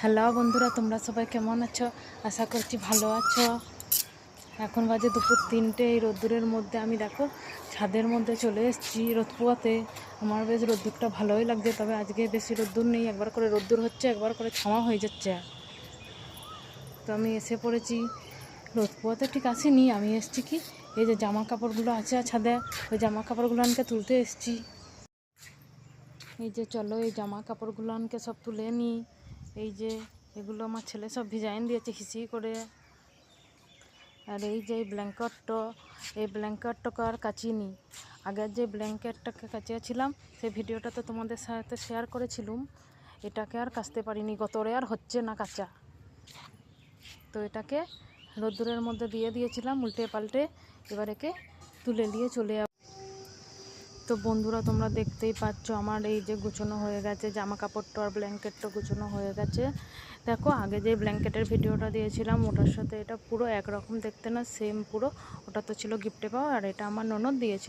Hello বন্ধুরা, তোমরা সবাই কেমন আছো? আশা করছি ভালো আছো। এখন বাজে দুপুর 3টে। এই রোদ্দুরের মধ্যে আমি দেখো ছাদের মধ্যে চলে এসেছি রোদ পোয়াতে। আমার বেশ রোদ্দুরটা ভালোই লাগছে, তবে আজকে বেশি রোদ্দুর নেই, একবার করে রোদ্দুর হচ্ছে, একবার করে ছাওয়া হয়ে যাচ্ছে। তো আমি এসে পড়েছি রোদ পোয়াতে, ঠিক আসিনি, আমি এসেছি কি এই যে জামা কাপড়গুলো আছে ছাদে, ওই জামা কাপড়গুলো আনকে তুলতে এসেছি। এই যে চলো এই জামা কাপড়গুলো আনকে সব তুলে নিই। এই যে এগুলো আমার ছেলে সব ভিজাইন দিয়েছে হিসি করে। আর এই যে এই ব্ল্যাঙ্কেটটাকে আর কাচিনি। আগের যে ব্ল্যাঙ্কেটটাকে কাচিয়েছিলাম সেই ভিডিওটা তো তোমাদের সাথে শেয়ার করেছিলাম। এটাকে আর কাচতে পারিনি, গতরে আর হচ্ছে না কাচা। তো এটাকে রোদ্দুরের মধ্যে দিয়ে দিয়েছিলাম উল্টে পাল্টে, এবার একে তুলে নিয়ে চলে যাব। তো বন্ধুরা, তোমরা দেখতেই পাচ্ছ আমার এই যে গুছানো হয়ে গেছে, জামা কাপড়টা আর ব্ল্যাঙ্কেটটা গুছানো হয়ে গেছে। দেখো আগে যে ব্ল্যাঙ্কেটের ভিডিওটা দিয়েছিলাম ওটার সাথে এটা পুরো একরকম দেখতে না, সেম পুরো। ওটা তো ছিল গিফটে পাওয়া, আর এটা আমার ননদ দিয়েছিল।